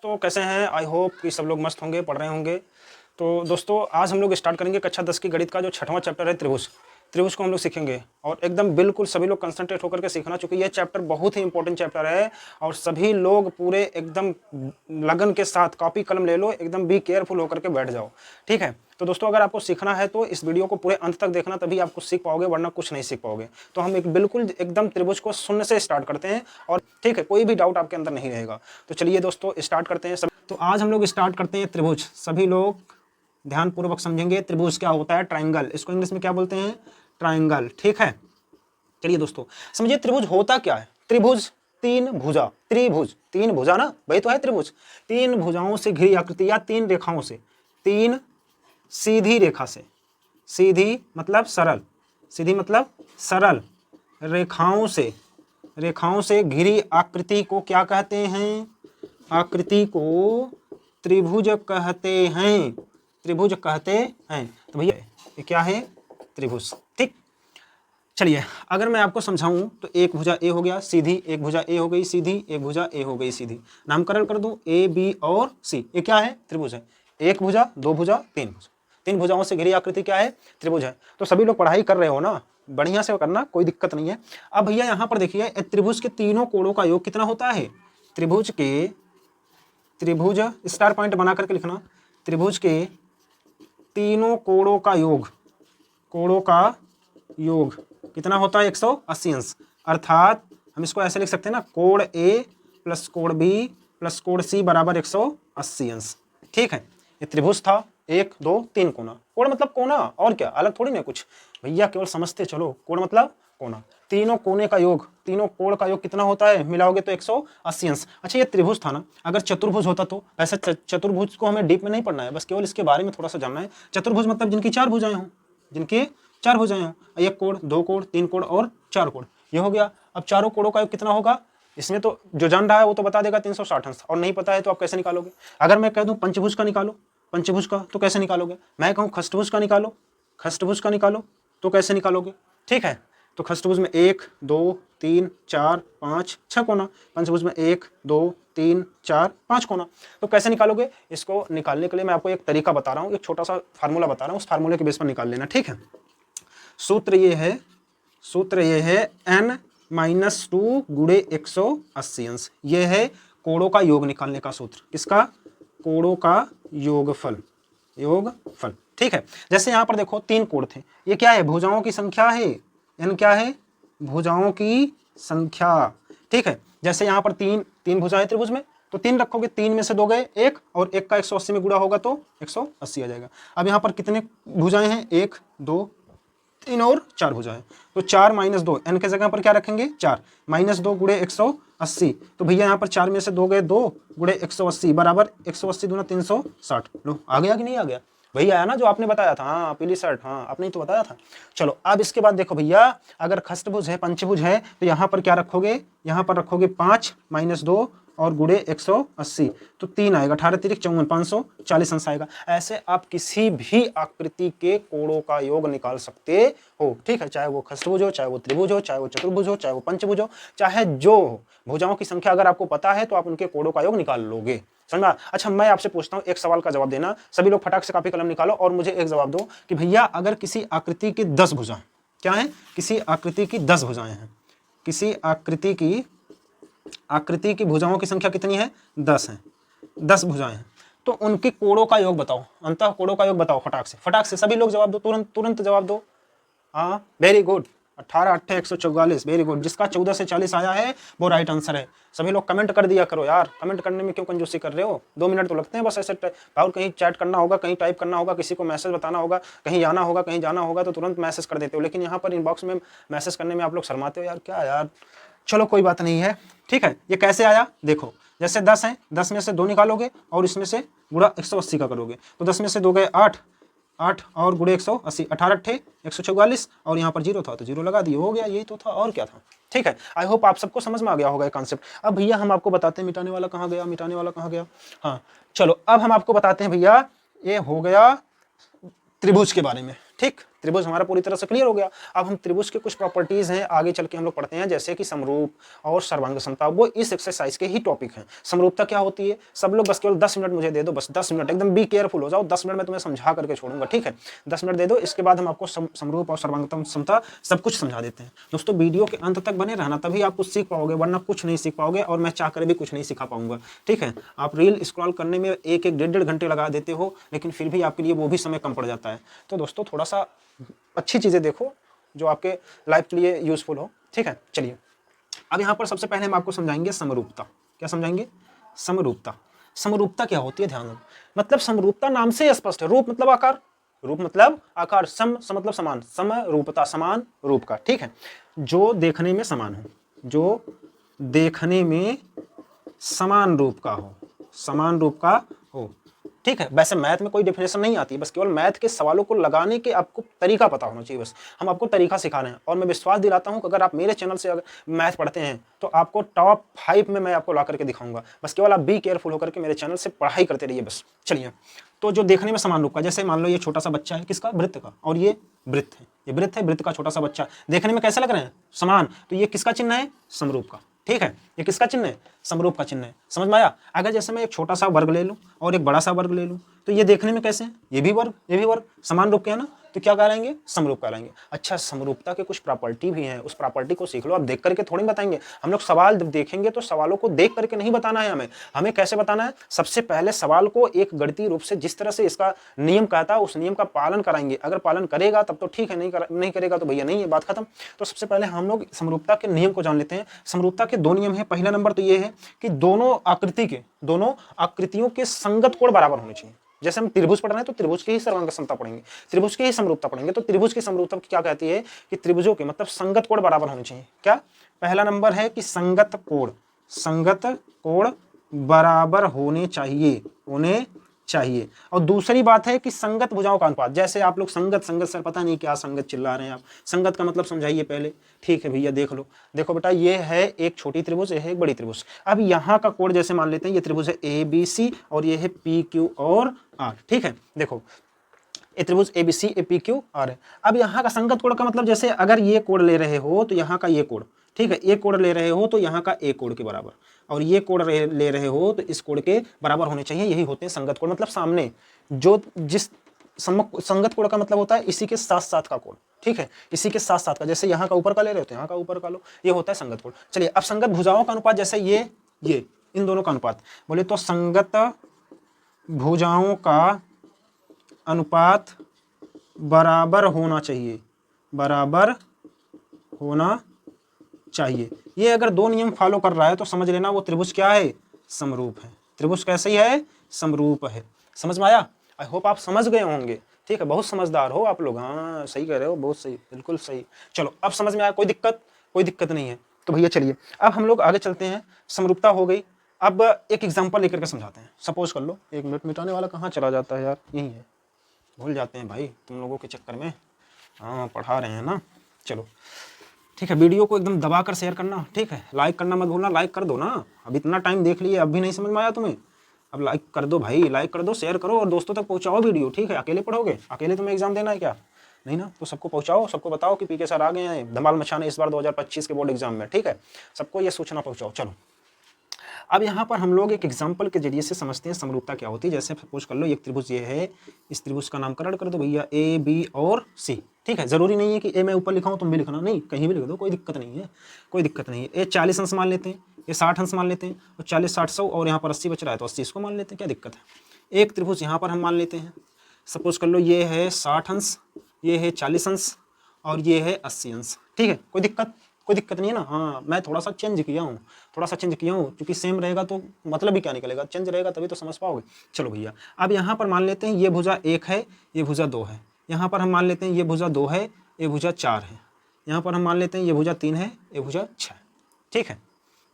तो कैसे हैं? आई होप कि सब लोग मस्त होंगे, पढ़ रहे होंगे। तो दोस्तों आज हम लोग स्टार्ट करेंगे कक्षा 10 की गणित का जो 6वां चैप्टर है त्रिभुज। त्रिभुज को हम लोग सीखेंगे और एकदम बिल्कुल सभी लोग कंसंट्रेट होकर के सीखना, क्योंकि ये चैप्टर बहुत ही इंपॉर्टेंट चैप्टर है और सभी लोग पूरे एकदम लगन के साथ कॉपी कलम ले लो, एकदम बी केयरफुल होकर के बैठ जाओ। ठीक है, तो दोस्तों अगर आपको सीखना है तो इस वीडियो को पूरे अंत तक देखना, तभी आप कुछ सीख पाओगे, वरना कुछ नहीं सीख पाओगे। तो हम एक बिल्कुल एकदम त्रिभुज को शून्य से स्टार्ट करते हैं और ठीक है, कोई भी डाउट आपके अंदर नहीं रहेगा। तो चलिए दोस्तों स्टार्ट करते हैं। तो आज हम लोग स्टार्ट करते हैं त्रिभुज। सभी लोग ध्यानपूर्वक समझेंगे त्रिभुज क्या होता है। ट्राइंगल, इसको इंग्लिश में क्या बोलते हैं? ट्राइंगल। ठीक है, चलिए दोस्तों समझिए त्रिभुज होता क्या है। त्रिभुज तीन भुजा, त्रिभुज तीन भुजा ना, वही तो है त्रिभुज। तीन भुजाओं से घिरी आकृति या तीन रेखाओं से, तीन सीधी रेखा से, सीधी मतलब सरल, सीधी मतलब सरल रेखाओं से घिरी आकृति को क्या कहते हैं? आकृति को त्रिभुज कहते हैं, त्रिभुज कहते हैं। तो भैया ये क्या है? त्रिभुज। ठीक, चलिए अगर मैं आपको समझाऊं तो एक भुजा ए हो गया सीधी, एक भुजा ए हो गई सीधी, एक भुजा ए हो गई सीधी। नामकरण कर दूं ए बी और सी, ये क्या है? त्रिभुज है। एक भुजा, दो भुजा, तीन भुजा, तीन भुजाओं से घिरी आकृति क्या है? त्रिभुज है। तो सभी लोग पढ़ाई कर रहे हो ना, बढ़िया से करना, कोई दिक्कत नहीं है। अब भैया यहाँ पर देखिए त्रिभुज के तीनों कोणों का योग कितना होता है? त्रिभुज स्टार पॉइंट बना करके लिखना। त्रिभुज के तीनों कोणों का योग कितना होता है? 180 अंश। अर्थात हम इसको ऐसे लिख सकते हैं ना, कोण ए प्लस कोण बी प्लस कोण सी बराबर 180 अंश। ठीक है, ये त्रिभुज था। एक दो तीन कोना। कोण मतलब कोना, और क्या, अलग थोड़ी ना कुछ भैया, केवल समझते चलो। कोण मतलब कोना। तीनों कोने का योग, तीनों कोण का योग कितना होता है? मिलाओगे तो 180 अंश। अच्छा ये त्रिभुज था ना, अगर चतुर्भुज होता तो ऐसा चतुर्भुज को हमें डीप में नहीं पढ़ना है, बस केवल इसके बारे में थोड़ा सा जानना है। चतुर्भुज मतलब जिनकी चार भुजाएं हों, जिनके चार भुजाएं हों, एक कोण, दो कोण, तीन कोण और चार कोण, ये हो गया। अब चारों कोणों का योग कितना होगा? इसमें तो जो जान रहा है वो तो बता देगा 360 अंश, और नहीं पता है तो आप कैसे निकालोगे? अगर मैं कह दूं पंचभुज का निकालो, पंचभुज का, तो कैसे निकालोगे? मैं कहूं खष्टभुज का निकालो, खष्टभुज का निकालो, तो कैसे निकालोगे? ठीक है, तो खष्टभुज में 1 2 3 4 5 6 कोना, पंचभुज में 1 2 3 4 5 कोना। तो कैसे निकालोगे? इसको निकालने के लिए मैं आपको एक तरीका बता रहा हूँ, एक छोटा सा फार्मूला बता रहा हूँ, उस फार्मूले के बेस पर निकाल लेना। ठीक है, सूत्र ये है n-2 गुणे 180 अंश। ये है कोणों का योग निकालने का सूत्र। किसका? कोणों का योगफल, योगफल। ठीक है, जैसे यहाँ पर देखो तीन कोण थे, ये क्या है? भुजाओं की संख्या है। n क्या है? भुजाओं की संख्या। ठीक है, जैसे यहाँ पर तीन भुजाएं त्रिभुज में, तो तीन रखोगे, तीन में से दो गए एक, और एक का 180 में गुणा होगा तो 180 आ जाएगा। अब यहाँ पर कितने भुजाएं हैं? 1 2 3 और 4 भुजाएं, तो 4 माइनस 2, n के जगह पर क्या रखेंगे? 4 माइनस 2 गुणे 180। तो भैया यहाँ पर 4 में से 2 गए 2 गुणे 180 बराबर 180 दूना 360। लो आ गया कि नहीं आ गया? वही आया ना जो आपने बताया था। हाँ पीली शर्ट, हाँ आपने ही तो बताया था। चलो अब इसके बाद देखो भैया, अगर खष्टभुज है, पंचभुज है, तो यहाँ पर क्या रखोगे? यहाँ पर रखोगे 5 माइनस 2 और गुणे 180, तो 3 आएगा, 18 तिरिक 54, 540 अंश आएगा। ऐसे आप किसी भी आकृति के कोणों का योग निकाल सकते हो। ठीक है, चाहे वो खष्टभुज हो, चाहे वो त्रिभुज हो, चाहे वो चतुर्भुज हो, चाहे वो पंचभुज हो, चाहे जो हो, भुजाओं की संख्या अगर आपको पता है तो आप उनके कोणों का योग निकाल लोगे। समझ में? अच्छा मैं आपसे पूछता हूँ, एक सवाल का जवाब देना। सभी लोग फटाक से कॉपी कलम निकालो और मुझे एक जवाब दो कि भैया अगर किसी आकृति की 10 भुजाएं, क्या है? किसी आकृति की 10 भुजाएं हैं, किसी आकृति की भुजाओं की संख्या कितनी है? 10 है, 10 भुजाएं हैं, तो उनके कोणों का योग बताओ, अंतः कोणों का योग बताओ। फटाक से सभी लोग जवाब दो, तुरंत जवाब दो। हाँ वेरी गुड, 18 8 144, वेरी गुड। जिसका 14 से 40 आया है वो राइट आंसर है। सभी लोग कमेंट कर दिया करो यार, कमेंट करने में क्यों कंजूसी कर रहे हो? 2 मिनट तो लगते हैं बस ऐसे। और कहीं चैट करना होगा, कहीं टाइप करना होगा, किसी को मैसेज बताना होगा, कहीं आना होगा, कहीं जाना होगा, तो तुरंत मैसेज कर देते हो, लेकिन यहाँ पर इनबॉक्स में मैसेज करने में आप लोग शर्माते हो यार, क्या यार। चलो कोई बात नहीं है। ठीक है, ये कैसे आया देखो, जैसे 10 है, 10 में से 2 निकालोगे और इसमें से गुणा 180 का करोगे, तो 10 में से 2 गए 8 और गुणे 180, 18 अट्ठे 144, और यहाँ पर 0 था तो 0 लगा दिए, हो गया, यही तो था, और क्या था। ठीक है, आई होप आप सबको समझ में आ गया होगा ये कॉन्सेप्ट। अब भैया हम आपको बताते हैं, मिटाने वाला कहाँ गया? हाँ चलो अब हम आपको बताते हैं भैया, ये हो गया त्रिभुज के बारे में। ठीक, त्रिभुज हमारा पूरी तरह से क्लियर हो गया। अब हम त्रिभुज के कुछ प्रॉपर्टीज हैं आगे चल के हम लोग पढ़ते हैं, जैसे कि समरूप और सर्वांग समता, वो इस एक्सरसाइज के ही टॉपिक हैं। समरूपता क्या होती है, सब लोग बस केवल 10 मिनट मुझे दे दो, बस 10 मिनट, एकदम बी केयरफुल हो जाओ, 10 मिनट में तुम्हें समझा करके छोड़ूंगा, ठीक है। 10 मिनट दे दो, इसके बाद हम आपको समरूप और सर्वांग समता सब कुछ समझा देते हैं। दोस्तों वीडियो के अंत तक बने रहना, तभी आप कुछ सीख पाओगे, वरना कुछ नहीं सीख पाओगे और मैं चाह कर भी कुछ नहीं सिखा पाऊंगा, ठीक है। आप रील स्क्रॉल करने में एक डेढ़ घंटे लगा देते हो, लेकिन फिर भी आपके लिए वो भी समय कम पड़ जाता है। तो दोस्तों थोड़ा सा अच्छी चीजें देखो जो आपके लाइफ के लिए यूजफुल हो, ठीक है। चलिए अब यहाँ पर सबसे पहले हम आपको समझाएंगे समरूपता। क्या समझाएंगे? समरूपता। समरूपता क्या होती है, ध्यान दो। मतलब समरूपता नाम से स्पष्ट है, रूप मतलब आकार, रूप मतलब आकार, सम मतलब समान, समरूपता समान रूप का, ठीक है। जो देखने में समान हो, जो देखने में समान रूप का हो, समान रूप का हो, ठीक है। वैसे मैथ में कोई डेफिनेशन नहीं आती, बस केवल मैथ के सवालों को लगाने के आपको तरीका पता होना चाहिए, बस हम आपको तरीका सिखा रहे हैं। और मैं विश्वास दिलाता हूं कि अगर आप मेरे चैनल से अगर मैथ पढ़ते हैं तो आपको टॉप 5 में मैं आपको ला करके दिखाऊंगा। बस केवल आप बी केयरफुल होकर के मेरे चैनल से पढ़ाई करते रहिए बस। चलिए, तो जो देखने में समान रूप का, जैसे मान लो ये छोटा सा बच्चा है, किसका? वृत्त का, और ये वृत्त है, ये वृत्त है, वृत्त का छोटा सा बच्चा, देखने में कैसे लग रहे हैं? समान। तो ये किसका चिन्ह है? समरूप का, ठीक है। ये किसका चिन्ह है? समरूप का चिन्ह है। समझ में आया? अगर जैसे मैं एक छोटा सा वर्ग ले लूं और एक बड़ा सा वर्ग ले लूं, तो ये देखने में कैसे हैं? ये भी वर्ग, ये भी वर्ग, समान रूप के है ना, तो क्या कहलाएंगे? समरूप कहलाएंगे। अच्छा, समरूपता के कुछ प्रॉपर्टी भी हैं, उस प्रॉपर्टी को सीख लो। आप देख करके थोड़ी बताएंगे, हम लोग सवाल जब देखेंगे तो सवालों को देख करके नहीं बताना है हमें कैसे बताना है? सबसे पहले सवाल को एक गणितीय रूप से, जिस तरह से इसका नियम कहता है उस नियम का पालन कराएंगे। अगर पालन करेगा तब तो ठीक है, नहीं करेगा तो भैया नहीं है, बात खत्म। तो सबसे पहले हम लोग समरूपता के नियम को जान लेते हैं। समरूपता के 2 नियम है। पहला नंबर तो ये है कि दोनों आकृतियों के संगत कोण बराबर होने चाहिए। जैसे हम त्रिभुज पढ़ रहे हैं तो त्रिभुज की ही सर्वांग समता पढ़ेंगे, त्रिभुज की ही समरूपता पढ़ेंगे। तो त्रिभुज की समरूपता क्या कहती है कि त्रिभुजों के मतलब संगत कोण बराबर होने चाहिए। क्या? पहला नंबर है कि संगत कोण बराबर होने चाहिए। और दूसरी बात है कि संगत भुजाओं का अनुपात। जैसे आप लोग संगत सर पता नहीं क्या संगत चिल्ला रहे हैं आप, संगत का मतलब समझाइए पहले। ठीक है भैया, देख लो, देखो बेटा, ये है एक छोटी त्रिभुज, ये है एक बड़ी त्रिभुज। अब यहाँ का कोण जैसे मान लेते हैं, ये त्रिभुज है ABC और ये है PQ और R, ठीक है। देखो ये त्रिभुज ABC APQ R है। अब यहाँ का संगत कोण का मतलब, जैसे अगर ये कोण ले रहे हो तो यहाँ का ये कोण, ठीक है, एक कोण ले रहे हो तो यहाँ का एक कोण के बराबर, और ये कोण ले रहे हो तो इस कोण के बराबर होने चाहिए। यही होते हैं संगत कोण, मतलब सामने जो जिस संगत कोण का मतलब होता है इसी के साथ साथ का कोण, ठीक है, इसी के साथ साथ का। जैसे यहाँ का ऊपर का ले रहे हो तो यहाँ का ऊपर का लो, ये होता है संगत कोण। चलिए, अब संगत भुजाओं का अनुपात, जैसे ये इन दोनों का अनुपात बोले तो संगत भुजाओं का अनुपात बराबर होना चाहिए। ये अगर 2 नियम फॉलो कर रहा है तो समझ लेना वो त्रिभुज क्या है? समरूप है। त्रिभुज कैसे ही है? समरूप है। समझ में आया? आई होप आप समझ गए होंगे, ठीक है। बहुत समझदार हो आप लोग, हाँ सही कह रहे हो, बहुत सही, बिल्कुल सही। चलो, अब समझ में आया? कोई दिक्कत नहीं है। तो भैया चलिए अब हम लोग आगे चलते हैं। समरूपता हो गई। अब एक एग्जाम्पल लेकर के समझाते हैं। सपोज कर लो, 1 मिनट, मिटाने वाला कहाँ चला जाता है यार, यही है, भूल जाते हैं भाई तुम लोगों के चक्कर में। हाँ, पढ़ा रहे हैं ना। चलो ठीक है, वीडियो को एकदम दबा कर शेयर करना, ठीक है, लाइक करना मत भूलना। लाइक कर दो ना, अब इतना टाइम देख लिए, अब भी नहीं समझ में आया तुम्हें? अब लाइक कर दो भाई, लाइक कर दो, शेयर करो और दोस्तों तक पहुंचाओ वीडियो, ठीक है। अकेले पढ़ोगे? अकेले तुम्हें एग्जाम देना है क्या? नहीं ना, तो सबको पहुंचाओ, सबको बताओ कि PK सर आ गए हैं धमाल मचाने इस बार 2025 के बोर्ड एग्जाम में, ठीक है। सबको ये सूचना पहुंचाओ। चलो, अब यहाँ पर हम लोग एक एग्जाम्पल के जरिए से समझते हैं समरूपता क्या होती है। जैसे सपोज कर लो, एक त्रिभुज ये है, इस त्रिभुज का नामकरण कर दो भैया A, B और C, ठीक है। जरूरी नहीं है कि A मैं ऊपर लिखा हूँ तुम भी लिखना, नहीं, कहीं भी लिख दो, कोई दिक्कत नहीं है। ये 40 अंश मान लेते हैं, ये 60 अंश मान लेते हैं, और 40 60 100 और यहाँ पर 80 बच रहा है तो 80 इसको मान लेते हैं, क्या दिक्कत है। एक त्रिभुज यहाँ पर हम मान लेते हैं, सपोज कर लो ये है 60 अंश, ये है 40 अंश और ये है 80 अंश, ठीक है। कोई दिक्कत नहीं है ना। हाँ, मैं थोड़ा सा चेंज किया हूँ, क्योंकि सेम रहेगा तो मतलब ही क्या निकलेगा, चेंज रहेगा तभी तो समझ पाओगे। चलो भैया, अब यहाँ पर मान लेते हैं ये भुजा 1 है, ये भुजा 2 है। यहाँ पर हम मान लेते हैं ये भुजा 2 है, ये भुजा 4 है। यहाँ पर हम मान लेते हैं ये भुजा 3 है, ये भुजा 6, ठीक है।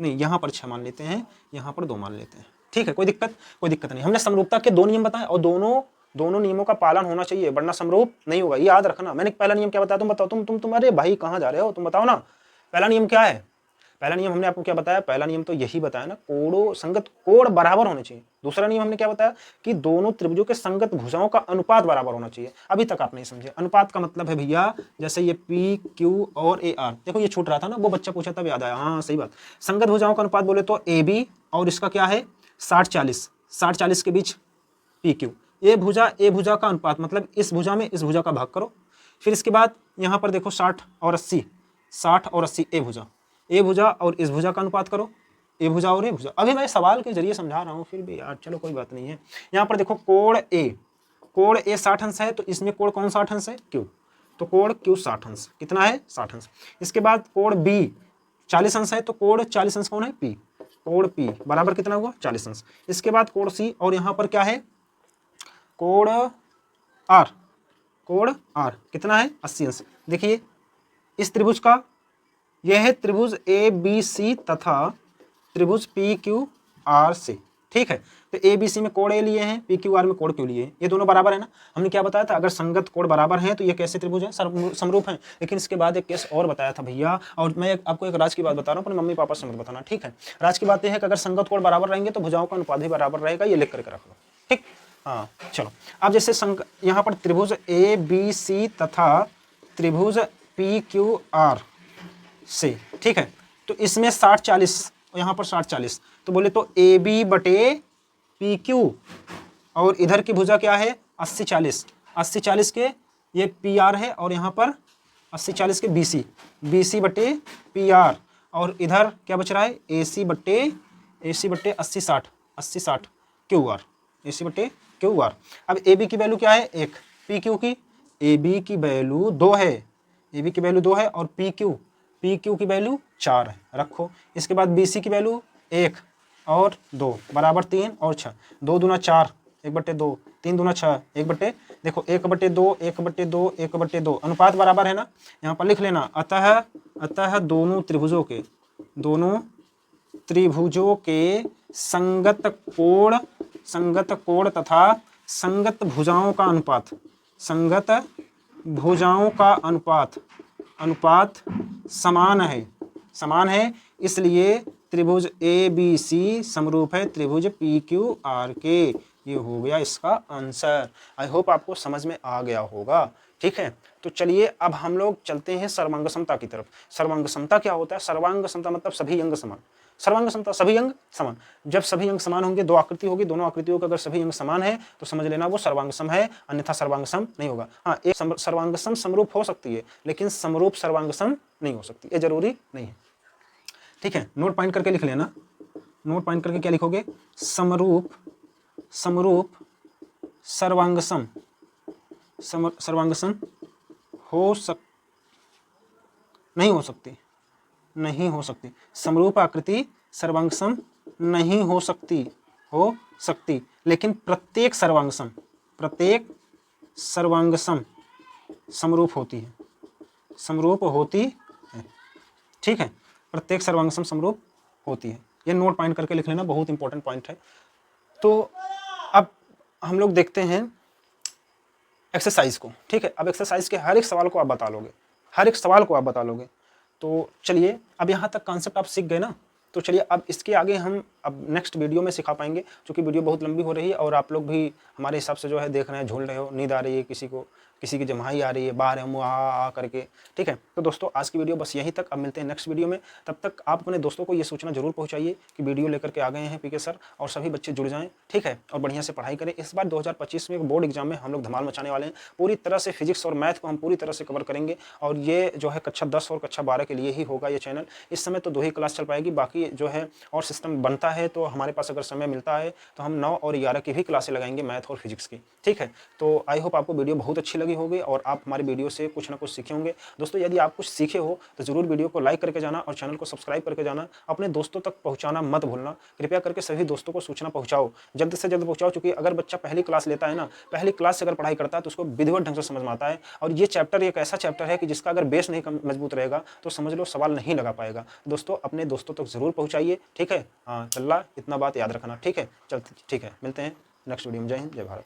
नहीं, यहाँ पर 6 मान लेते हैं, यहाँ पर 2 मान लेते हैं, ठीक है। कोई दिक्कत नहीं। हमने समरूपता के 2 नियम बताए और दोनों नियमों का पालन होना चाहिए, वरना समरूप नहीं होगा, ये याद रखना। मैंने पहला नियम क्या बताया, तुम बताओ। तुम अरे भाई कहाँ जा रहे हो, तुम बताओ ना, पहला नियम क्या है? पहला नियम हमने आपको क्या बताया, पहला नियम तो यही बताया ना, कोणों संगत कोण बराबर होने चाहिए। दूसरा नियम हमने क्या बताया कि दोनों त्रिभुजों के संगत भुजाओं का अनुपात बराबर होना चाहिए। अभी तक आप नहीं समझे, अनुपात का मतलब है भैया जैसे ये पी क्यू और ए आर, देखो ये छूट रहा था ना, वो बच्चा पूछा तब याद आया, हाँ सही बात। संगत भुजाओं का अनुपात बोले तो ए बी और इसका क्या है 60-40, 60-40 के बीच पी क्यू। ए भुजा का अनुपात मतलब इस भुजा में इस भुजा का भाग करो। फिर इसके बाद यहाँ पर देखो 60 और 80, 60 और 80 ए भुजा और इस भुजा का अनुपात करो, ए भुजा और ए भुजा। अभी मैं सवाल के जरिए समझा रहा हूँ, फिर भी यार चलो कोई बात नहीं है। यहाँ पर देखो कोण ए 60 अंश है, तो इसमें कोण कौन सा 60 अंश है, क्यू, तो कोण क्यू 60 अंश, कितना है 60 अंश। इसके बाद कोण बी 40 अंश है, तो कोण 40 अंश कौन है, पी, कोण पी बराबर कितना हुआ 40 अंश। इसके बाद कोण सी और यहाँ पर क्या है कोण आर, कोण आर कितना है 80 अंश। देखिए इस त्रिभुज का यह है त्रिभुज ए बी सी तथा त्रिभुज पी क्यू आर से, ठीक है। तो ए बी सी में कोण ए लिए हैं, पी क्यू आर में कोण क्यू लिए हैं, ये दोनों बराबर है ना। हमने क्या बताया था, अगर संगत कोण बराबर हैं तो ये कैसे त्रिभुज है, समरूप हैं। लेकिन इसके बाद एक केस और बताया था भैया, और मैं आपको एक राज की बात बता रहा हूँ, अपने मम्मी पापा से मत बताना, ठीक है। राज की बात यह है कि अगर संगत कोण बराबर रहेंगे तो भुजाओं का अनुपात भी बराबर रहेगा, ये लिख करके रख लो, ठीक। हाँ चलो, अब जैसे यहाँ पर त्रिभुज ए बी सी तथा त्रिभुज पी क्यू आर से, ठीक है। तो इसमें 60-40 और यहाँ पर 60-40, तो बोले तो ए बी बटे पी क्यू, और इधर की भुजा क्या है 80-40, 80-40 के ये पी आर है, और यहाँ पर 80-40 के बी सी बटे पी आर, और इधर क्या बच रहा है ए सी बटे 80-60, 80-60 क्यू आर, ए सी बटे क्यू आर। अब ए बी की वैल्यू क्या है 1, पी क्यू की ए बी की वैल्यू 2 है, ए बी की वैल्यू 2 है, और पी क्यू की वैल्यू 4 है, रखो। इसके बाद बी सी की वैल्यू 1 और 2 बराबर 3 और 6, 2 दूना 4, 1/2, 3 दूना 6, 1/, देखो 1/2, 1/2, 1/2, अनुपात बराबर है ना, यहाँ पर लिख लेना। अतः दोनों त्रिभुजों के संगत कोण तथा संगत भुजाओं का अनुपात समान है, इसलिए त्रिभुज ए बी सी समरूप है त्रिभुज पी क्यू आर के। ये हो गया इसका आंसर। आई होप आपको समझ में आ गया होगा, ठीक है। तो चलिए अब हम लोग चलते हैं सर्वांग समता की तरफ। सर्वांग समता क्या होता है, सर्वांग समता मतलब सभी अंग समान, सर्वांग समता सभी अंग समान। जब सभी अंग समान होंगे, दो आकृति होगी, दोनों आकृतियों का अगर सभी अंग समान है तो समझ लेना वो सर्वांग सम है, अन्यथा सर्वांग सम नहीं होगा। हाँ, एक सर्वांग सम समरूप हो सकती है, लेकिन समरूप सर्वांग सम नहीं हो सकती, ये जरूरी नहीं है, ठीक है। नोट पॉइंट करके लिख लेना, नोट पॉइंट करके क्या लिखोगे, समरूप सर्वांग सम नहीं हो सकती, समरूप आकृति सर्वांग सम नहीं हो सकती, लेकिन प्रत्येक सर्वांग सम समरूप होती है, ठीक है। प्रत्येक सर्वांग सम समरूप होती है, ये नोट पॉइंट करके लिख लेना, बहुत इंपॉर्टेंट पॉइंट है। तो अब हम लोग देखते हैं एक्सरसाइज को, ठीक है। अब एक्सरसाइज के हर एक सवाल को आप बता लोगे, तो चलिए अब यहाँ तक कॉन्सेप्ट आप सीख गए ना। तो चलिए अब इसके आगे हम अब नेक्स्ट वीडियो में सिखा पाएंगे, क्योंकि वीडियो बहुत लंबी हो रही है और आप लोग भी हमारे हिसाब से जो है देख रहे हैं, झूल रहे हो, नींद आ रही है, किसी की जम्हाई आ रही है, बाहर हम आ करके, ठीक है। तो दोस्तों आज की वीडियो बस यहीं तक, अब मिलते हैं नेक्स्ट वीडियो में। तब तक आप अपने दोस्तों को ये सूचना जरूर पहुंचाइए कि वीडियो लेकर के आ गए हैं पीके सर, और सभी बच्चे जुड़ जाएं, ठीक है, और बढ़िया से पढ़ाई करें। इस बार 2025 में एक बोर्ड एग्जाम में हम लोग धमाल मचाने वाले हैं, पूरी तरह से फिजिक्स और मैथ को हम पूरी तरह से कवर करेंगे, और ये जो है कक्षा 10 और कक्षा 12 के लिए ही होगा ये चैनल। इस समय तो 2 ही क्लास चल पाएगी, बाकी जो है और सिस्टम बनता है तो हमारे पास अगर समय मिलता है तो हम 9 और 11 की भी क्लासें लगाएंगे मैथ और फिजिक्स की, ठीक है। तो आई होप आपको वीडियो बहुत अच्छी लगी होगी और आप हमारी वीडियो से कुछ ना कुछ सीखे होंगे। दोस्तों यदि आप कुछ सीखे हो तो जरूर वीडियो को लाइक करके जाना और चैनल को सब्सक्राइब करके जाना, अपने दोस्तों तक पहुंचाना मत भूलना, कृपया करके सभी दोस्तों को सूचना पहुंचाओ, जल्द से जल्द पहुंचाओ, क्योंकि अगर बच्चा पहली क्लास लेता है ना, पहली क्लास से अगर पढ़ाई करता है तो उसको विधिवत ढंग से समझ में आता है, और ये चैप्टर एक ऐसा चैप्टर है कि जिसका अगर बेस नहीं मजबूत रहेगा तो समझ लो सवाल नहीं लगा पाएगा। दोस्तों अपने दोस्तों तक जरूर पहुंचाइए, ठीक है। हाँ चल रहा, इतना बात याद रखना, ठीक है। चल ठीक है, मिलते हैं नेक्स्ट वीडियो में। जय हिंद, जय भारत।